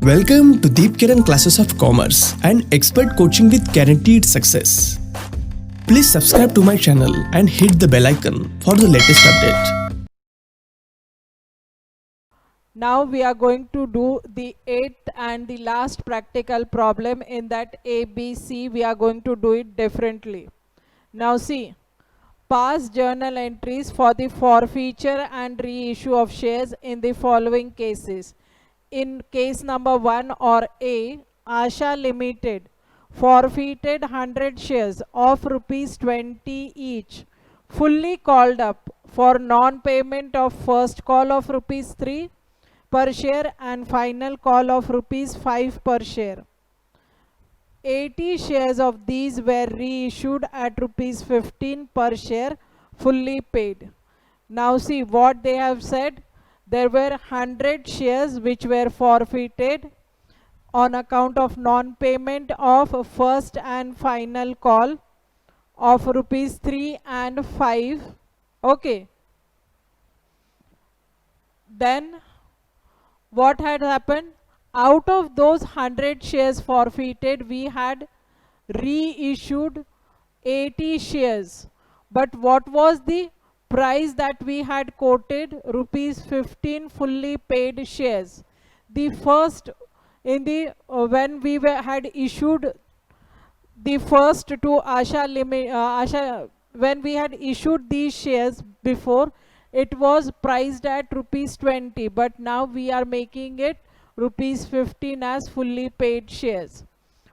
Welcome to Deep Kiran Classes of Commerce and Expert Coaching with Guaranteed Success. Please subscribe to my channel and hit the bell icon for the latest update. Now we are going to do the 8th and the last practical problem in that ABC. We are going to do it differently. Now see, past journal entries for the forfeiture and reissue of shares in the following cases. In case number 1 or A, Asha Limited forfeited 100 shares of rupees 20 each, fully called up for non-payment of first call of rupees 3 per share and final call of rupees 5 per share. 80 shares of these were reissued at rupees 15 per share, fully paid. Now see what they have said. There were 100 shares which were forfeited on account of non-payment of first and final call of rupees 3 and 5. Okay. Then what had happened? Out of those 100 shares forfeited, we had reissued 80 shares. But what was the price that we had quoted? Rupees 15 fully paid shares. The first in the when we had issued the first to Asha, when we had issued these shares before, it was priced at rupees 20, but now we are making it rupees 15 as fully paid shares.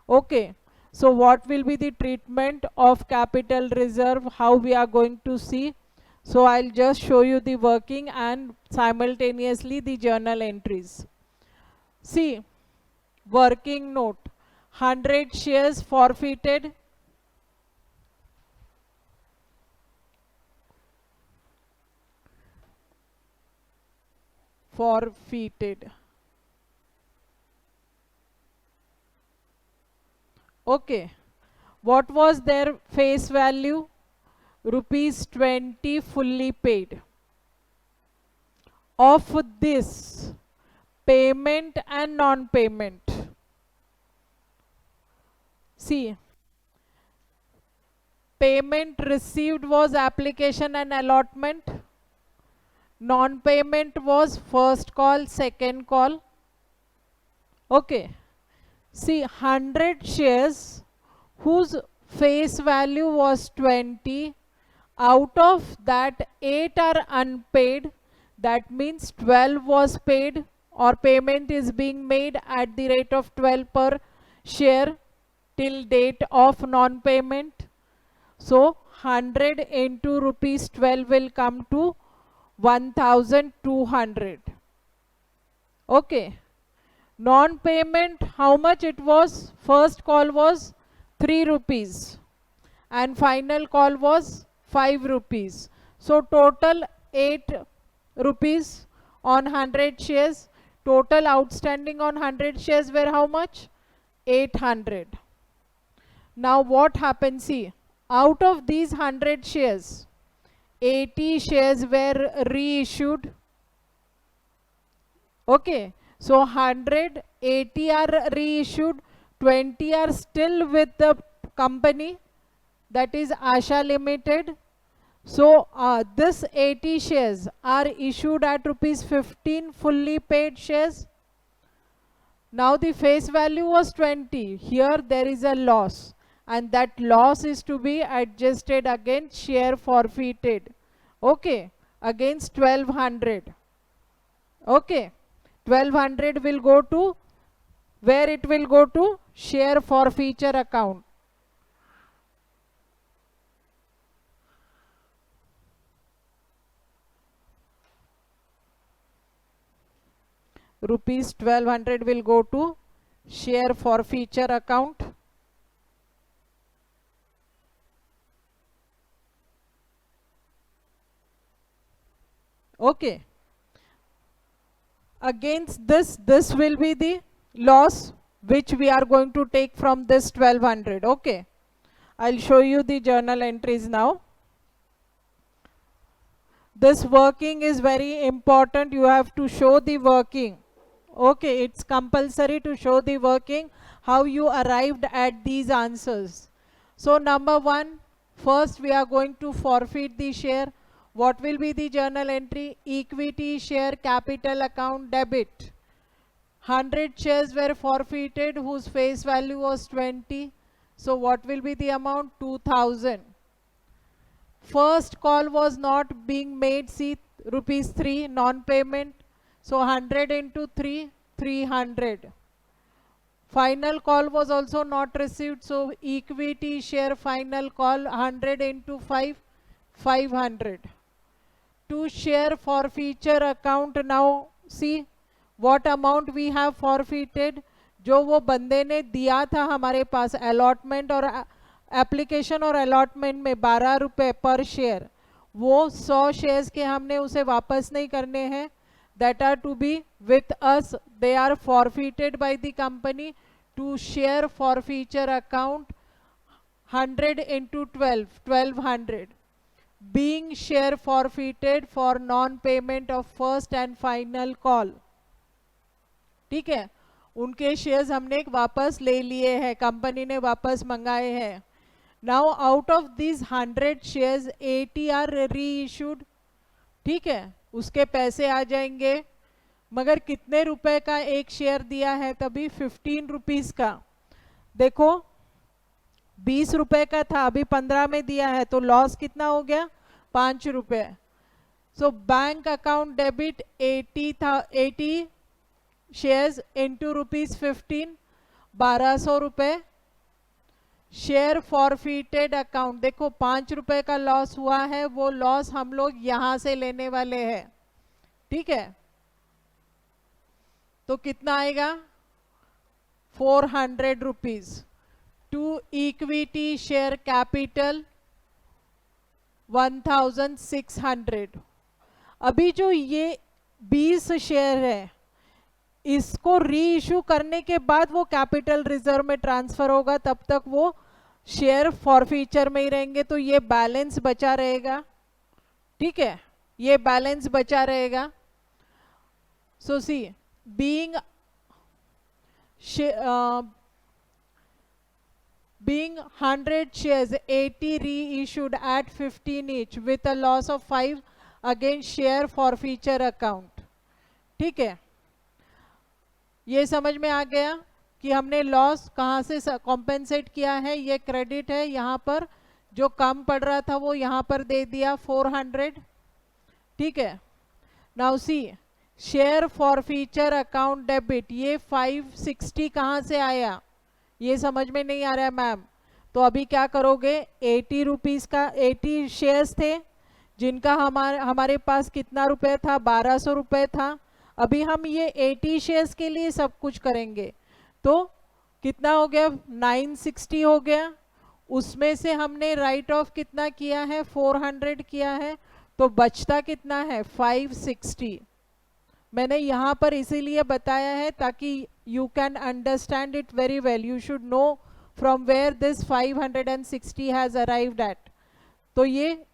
Okay, so what will be the treatment of capital reserve, how we are going to see? So I'll just show you the working and simultaneously the journal entries. See, working note, 100 shares forfeited. Forfeited. Okay. What was their face value? Rupees 20 fully paid. Of this, payment and non-payment. See, payment received was application and allotment. Non-payment was first call, second call. Okay. See, 100 shares whose face value was 20. Out of that, 8 are unpaid. That means 12 was paid or payment is being made at the rate of 12 per share till date of non-payment. So 100 into rupees 12 will come to 1200. Okay. Non-payment, how much it was? First call was 3 rupees and final call was 5 rupees. So total 8 rupees on 100 shares. Total outstanding on 100 shares were how much? 800. Now what happens? See, out of these 100 shares, 80 shares were reissued. Okay. So 180 are reissued, 20 are still with the company, that is Asha Limited. So this 80 shares are issued at rupees 15 fully paid shares. Now the face value was 20. Here there is a loss and that loss is to be adjusted against share forfeited. Okay, against 1200. Okay. 1200 will go to, where it will go to? Share forfeiture account. Rupees 1200 will go to share forfeiture account. Okay. Against this will be the loss which we are going to take from this 1200. Okay. I'll show you the journal entries now. This working is very important. You have to show the working. Okay, it's compulsory to show the working, how you arrived at these answers. So number 1, first we are going to forfeit the share. What will be the journal entry? Equity share capital account debit. 100 shares were forfeited whose face value was 20. So what will be the amount? 2000. First call was not being made, see, rupees 3 non-payment. So 100 into 3, 300. Final call was also not received. So equity share final call 100 into 5, 500. To share forfeiture account, now see what amount we have forfeited. जो वो बंदे ने दिया था हमारे पास allotment और application और allotment में 12 रुपये पर शेयर, वो 100 शेयर्स के हमने उसे वापस नहीं करने हैं. That are to be with us, they are forfeited by the company to share forfeiture account 100 into 12, 1200. Being share forfeited for non-payment of first and final call. ठीक है, उनके शेयर्स हमने वापस ले लिए हैं, कंपनी ने वापस मंगाए हैं. Now out of this 100 shares 80 are reissued. ठीक है, उसके पैसे आ जाएंगे. मगर कितने रुपए का एक शेयर दिया है? तभी 15 रुपीज का. देखो 20 रुपए का था, अभी 15 में दिया है, तो लॉस कितना हो गया? 5 रुपए. So bank account debit 80 shares into rupees 15, 1200 रुपए. शेयर फॉरफिटेड अकाउंट, देखो 5 रुपए का लॉस हुआ है, वो लॉस हम लोग यहां से लेने वाले हैं. ठीक है, तो कितना आएगा? 400 rupees. To equity share capital 1600. अभी जो ये 20 शेयर है, इसको री इशू करने के बाद वो कैपिटल रिजर्व में ट्रांसफर होगा, तब तक वो शेयर फॉरफीचर में ही रहेंगे, तो ये बैलेंस बचा रहेगा. ठीक है, ये बैलेंस बचा रहेगा. सो सी, being being 100 shares 80 reissued at 15 each with a loss of 5 against share forfeiture account. ठीक है, ये समझ में आ गया कि हमने लॉस कहाँ से कॉम्पेंसेट किया है. ये क्रेडिट है, यहाँ पर जो कम पड़ रहा था वो यहाँ पर दे दिया 400. ठीक है, now C share forfeiture account debit, ये 560 कहाँ से आया? ये समझ में नहीं आ रहा है मैम. तो अभी क्या करोगे? 80 रुपीज का 80 शेयर्स थे जिनका हमारे पास कितना रुपए था? 1200 रुपए था. अभी हम ये 80 शेयर्स के लिए सब कुछ करेंगे, तो कितना हो गया? 960 हो गया. उसमें से हमने राइट ऑफ कितना किया है? 400 किया है, तो बचता कितना है? 560. मैंने यहाँ पर इसीलिए बताया है ताकि you can understand it very well. You should know from where this 560 has arrived at. तो ये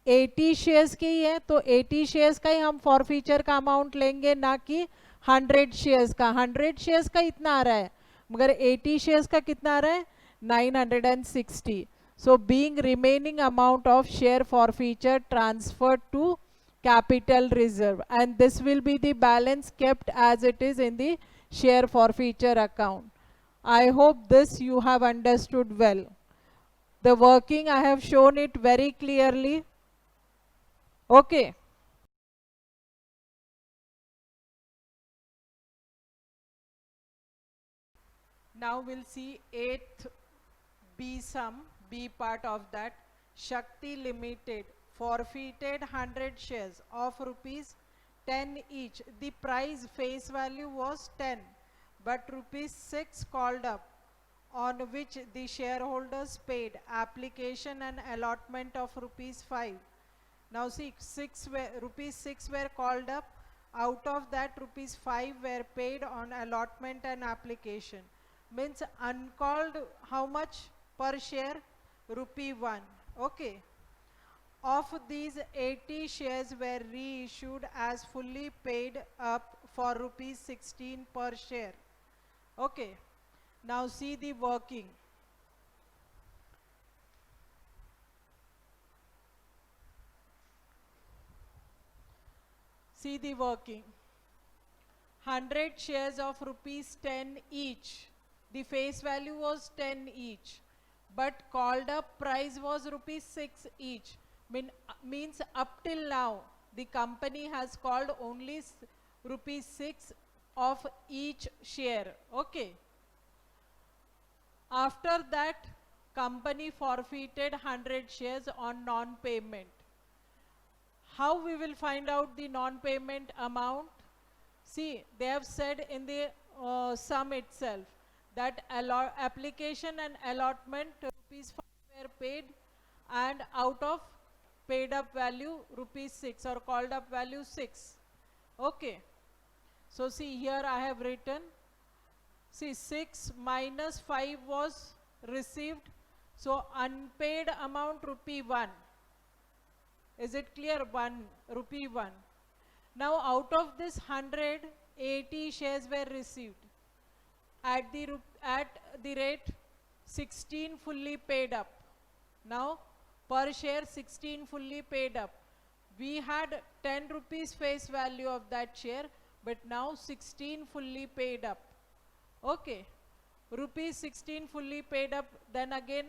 80 शेयर्स की ही है, तो 80 शेयर्स का ही हम फॉरफीचर का अमाउंट लेंगे, ना कि 100 शेयर्स का. 100 शेयर्स का इतना आ रहा है, मगर 80 शेयर्स का कितना आ रहा है? 960. So being remaining amount of share forfeiture transferred to capital reserve, and this will be the balance kept as it is in the share forfeiture account. I hope this you have understood well. The working I have shown it very clearly. Okay. Now we'll see 8th B sum, B part of that. Shakti Limited forfeited 100 shares of rupees 10 each. The price face value was 10, but rupees 6 called up, on which the shareholders paid application and allotment of rupees 5. Now see, rupees 6 were called up. Out of that, rupees 5 were paid on allotment and application. Means uncalled, how much per share? Rupee 1. Okay. Of these, 80 shares were reissued as fully paid up for rupees 16 per share. Okay, now see the working. See the working. 100 shares of rupees 10 each. The face value was 10 each, but called up price was rupees 6 each. Means up till now the company has called only rupees 6 of each share. Okay. After that, company forfeited 100 shares on non-payment. How we will find out the non-payment amount? See, they have said in the sum itself that application and allotment rupees 5 were paid, and out of paid up value rupees 6 or called up value 6. Okay. So see, here I have written, see, 6 minus 5 was received. So unpaid amount rupee 1. Is it clear? Rupee 1. Now out of this 100, 80 shares were received at the rate 16 fully paid up. Now per share 16 fully paid up. We had 10 rupees face value of that share, but now 16 fully paid up. Okay, rupees 16 fully paid up. Then again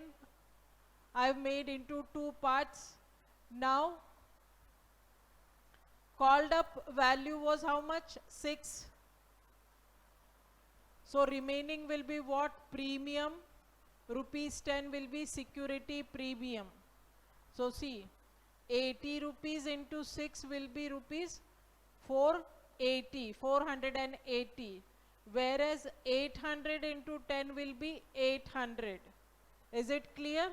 I have made into two parts. Now called up value was how much? 6. So remaining will be what? Premium. Rupees 10 will be security premium. So see, 80 rupees into 6 will be rupees 480. Whereas 800 into 10 will be 800. Is it clear?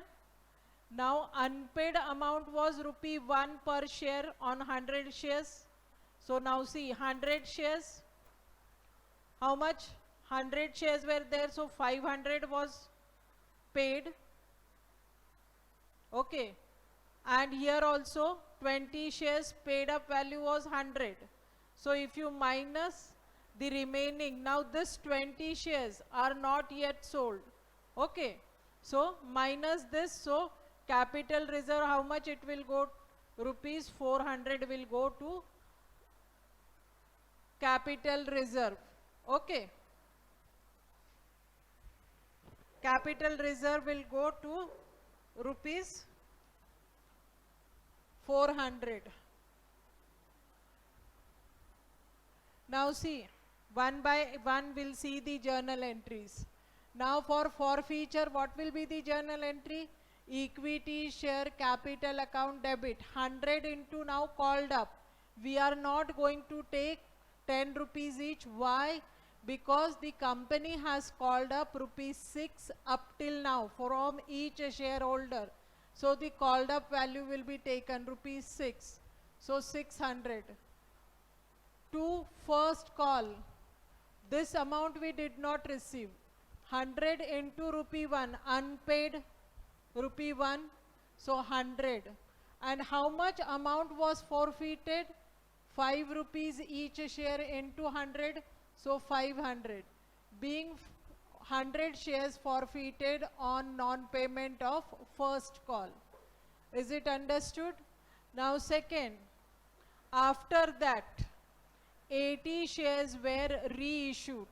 Now unpaid amount was rupee 1 per share on 100 shares. So now see, 100 shares, how much? 100 shares were there, so 500 was paid. Okay, and here also 20 shares paid up value was 100. So if you minus the remaining, now this 20 shares are not yet sold. Okay, so minus this, so capital reserve, how much it will go? Rupees 400 will go to capital reserve. Okay, capital reserve will go to rupees 400. Now see, one by one we'll see the journal entries. Now for forfeiture, what will be the journal entry? Equity share capital account debit, 100 into now called up. We are not going to take 10 rupees each. Why? Because the company has called up rupees 6 up till now from each shareholder. So the called up value will be taken rupees 6. So 600. To first call, this amount we did not receive. 100 into rupee 1, unpaid rupee 1, so 100. And how much amount was forfeited? 5 rupees each share into 100, so 500. Being 100 shares forfeited on non-payment of first call. Is it understood? Now second, after that 80 shares were reissued.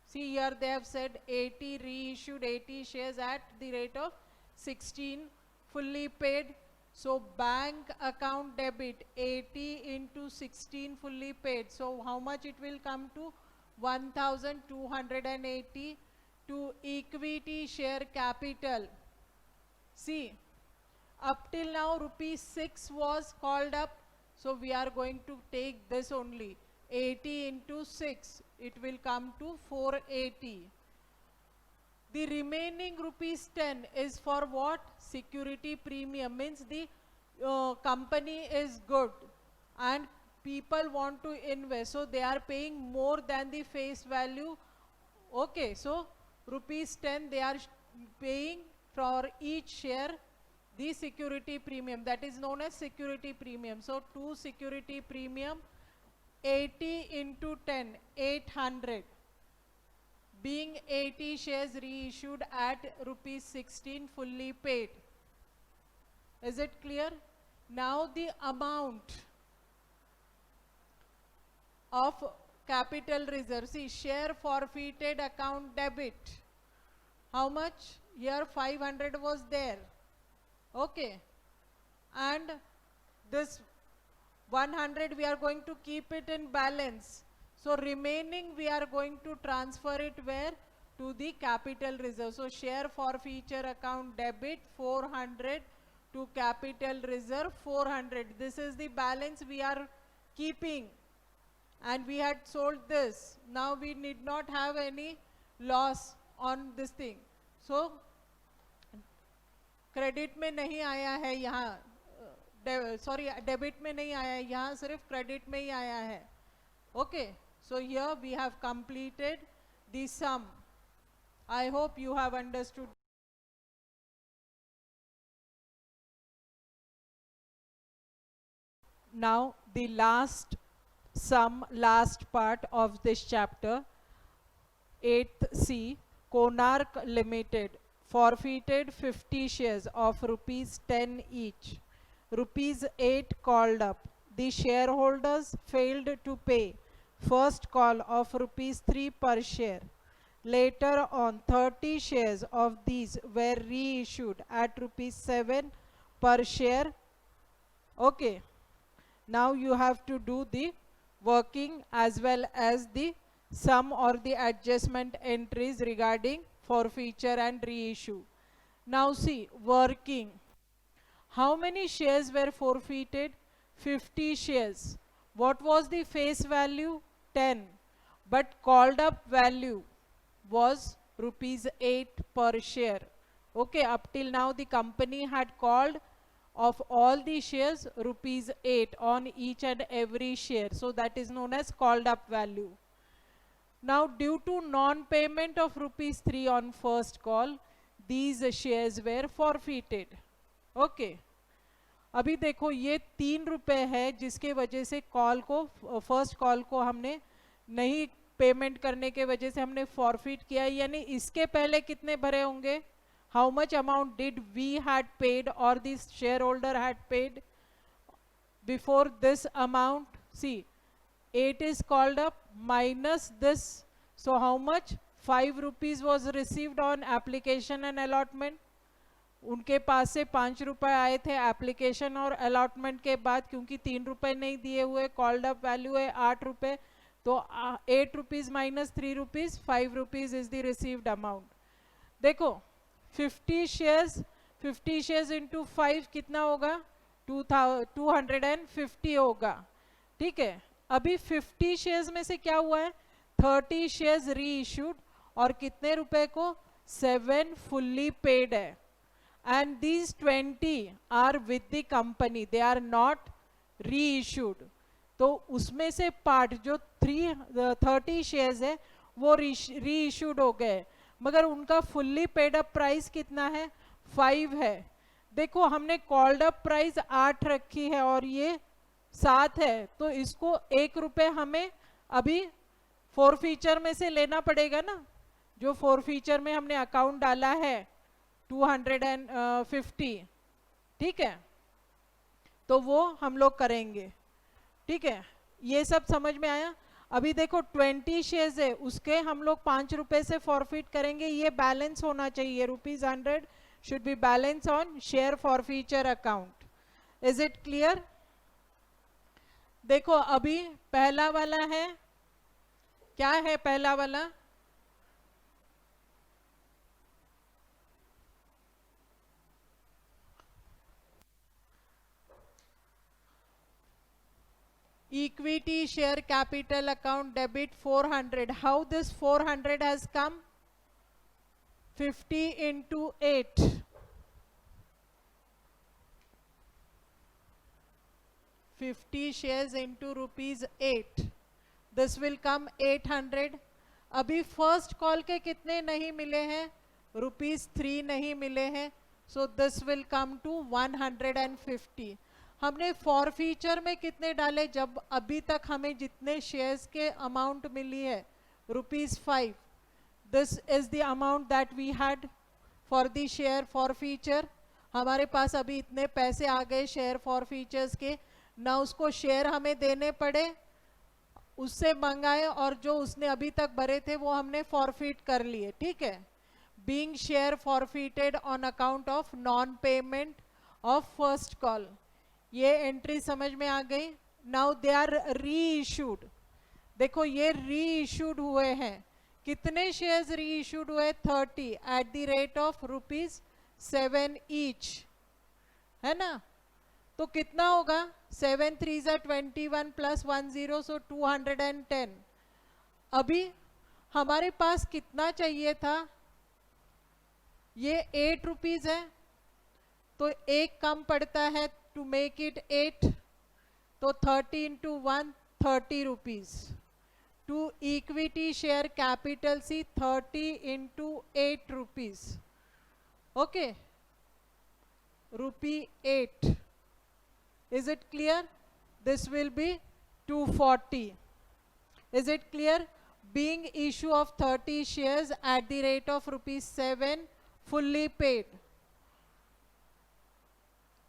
See, here they have said 80 reissued, 80 shares at the rate of 16 fully paid. So bank account debit 80 into 16 fully paid. So how much it will come to? 1280. To equity share capital. See, up till now rupees 6 was called up. So we are going to take this only. 80 into 6, it will come to 480. The remaining rupees 10 is for what? Security premium. Means the company is good and people want to invest, so they are paying more than the face value. Okay, so rupees 10 they are paying for each share the security premium, that is known as security premium. So 2 security premium, 80 into 10, 800. Being 80 shares reissued at rupees 16 fully paid. Is it clear? Now the amount of capital reserve. See, share forfeited account debit. How much? Here 500 was there. Okay. And this 100 we are going to keep it in balance. So remaining we are going to transfer it where? To the capital reserve. So share forfeiture account debit 400 to capital reserve 400. This is the balance we are keeping. And we had sold this. Now we need not have any loss on this thing. So credit में नहीं आया है यहाँ, sorry debit में नहीं आया है यहाँ, सिर्फ क्रेडिट में ही आया है. Okay, so here we have completed the sum. I hope you have understood. Now the last sum, last part of this chapter, 8th C, Konark Limited forfeited 50 shares of rupees 10 each. Rupees 8 called up. The shareholders failed to pay first call of rupees 3 per share. Later on, 30 shares of these were reissued at rupees 7 per share. Okay. Now you have to do the working as well as the sum or the adjustment entries regarding forfeiture and reissue. Now see, working. How many shares were forfeited? 50 shares. What was the face value? 10. But called up value was rupees 8 per share. Okay, up till now the company had called of all the shares rupees 8 on each and every share. So that is known as called up value. Now due to non-payment of rupees 3 on first call, these shares were forfeited. Okay. अभी देखो ये 3 रुपए है जिसके वजह से call को, first call को हमने नहीं पेमेंट करने के वजह से हमने फॉरफिट किया. यानी इसके पहले कितने भरे होंगे? How much amount did we had paid or this shareholder had paid before this amount? See, 8 is called up minus this. So how much? 5 rupees was received on application and allotment. उनके पास से 5 रुपए आए थे application और allotment के बाद, क्योंकि 3 रुपए नहीं दिए हुए, कॉल्ड अप वैल्यू है 8 रुपए, तो 8 rupees minus 3 rupees, 5 rupees is the received amount. देखो 50 शेयर्स इंटू 5 कितना होगा? 250 होगा. ठीक है. अभी 50 शेयर्स में से क्या हुआ है? 30 शेयर्स री इश्यूड और कितने रुपए को? 7 फुल्ली पेड है. And these 20 are with the company, they are not reissued. तो उसमें से पार्ट जो 30 शेयर्स है वो रीइश्यूड हो गए, मगर उनका फुल्ली पेड अप प्राइस कितना है? 5 है. देखो हमने कॉल्ड अप प्राइस 8 रखी है और ये 7 है, तो इसको 1 रुपए हमें अभी फॉरफीचर में से लेना पड़ेगा ना. जो फॉरफीचर में हमने अकाउंट डाला है 250. ठीक है, तो वो हम लोग करेंगे. ठीक है, ये सब समझ में आया. अभी देखो 20 शेयर्स है, उसके हम लोग 5 रुपए से फॉरफिट करेंगे. ये बैलेंस होना चाहिए. ₹100 should be balance on share forfeiture account. Is it clear? देखो अभी पहला वाला है, क्या है पहला वाला? Equity share capital account debit 400. How this 400 has come? 50 into 8. 50 shares into ₹8. This will come 800. अभी फर्स्ट कॉल के कितने नहीं मिले हैं? ₹3 नहीं मिले हैं. So this will come to 150. हमने फॉरफीचर में कितने डाले, जब अभी तक हमें जितने शेयर्स के अमाउंट मिली है ₹5, this is the amount that we had for the share forfeiture. हमारे पास अभी इतने पैसे आ गए शेयर फॉरफीचर्स के, ना उसको शेयर हमें देने पड़े, उससे मंगाए, और जो उसने अभी तक भरे थे वो हमने फॉरफिट कर लिए, ठीक है। Being share forfeited on account of non payment of first call, ये एंट्री समझ में आ गई। नाउ दे आर री इशूड, देखो ये री इशूड हुए हैं, कितने शेयर्स री इशूड हुए, 30 at the rate of ₹7 each, है ना। तो कितना होगा, 7 3 21 प्लस 10, सो 210। अभी हमारे पास कितना चाहिए था, ये ₹8 है, तो एक कम पड़ता है टू मेक इट 8, तो 30 into 1 ₹30। To equity share capital C 30 into ₹8, okay, ₹8। Is it clear? This will be 240. Is it clear? Being issue of 30 shares at the rate of ₹7, fully paid.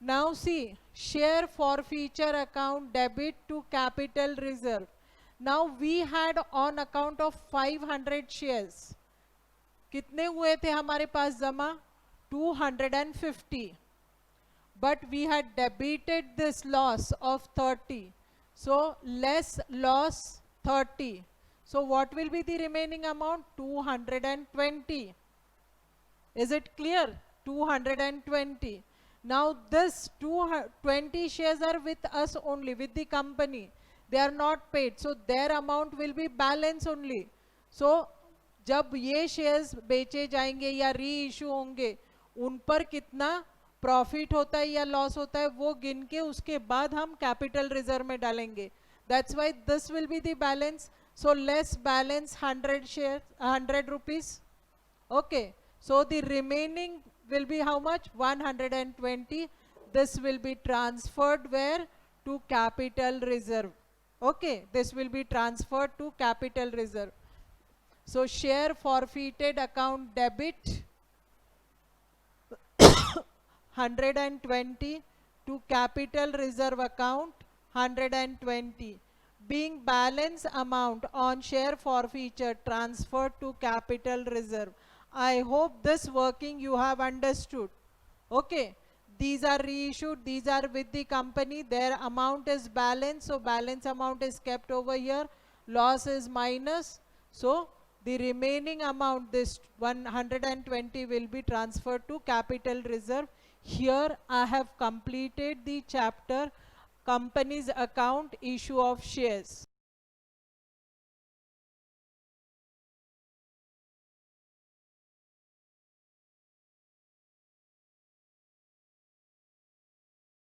Now see, share forfeiture account debit to capital reserve. Now we had on account of 500 shares. कितने हुए थे हमारे पास जमा, 250. But we had debited this loss of 30, so less loss 30, so what will be the remaining amount, 220. Is it clear? 220. Now this 220 shares are with us only, with the company, they are not paid, so their amount will be balance only. So जब ये shares बेचे जाएंगे या री issue होंगे, उन पर कितना प्रॉफिट होता है या लॉस होता है वो गिन के उसके बाद हम कैपिटल रिजर्व में डालेंगे। That's why this will be the balance, so less balance 100 share, ₹100, okay, so the remaining will be how much, 120. This will be transferred where, to capital reserve, okay, this will be transferred to capital reserve. So share forfeited account debit 120 to capital reserve account 120, being balance amount on share forfeiture transferred to capital reserve. I hope this working you have understood. Okay, these are reissued, these are with the company, their amount is balance, so balance amount is kept over here, loss is minus, so the remaining amount, this 120, will be transferred to capital reserve. Here I have completed the chapter company's account issue of shares.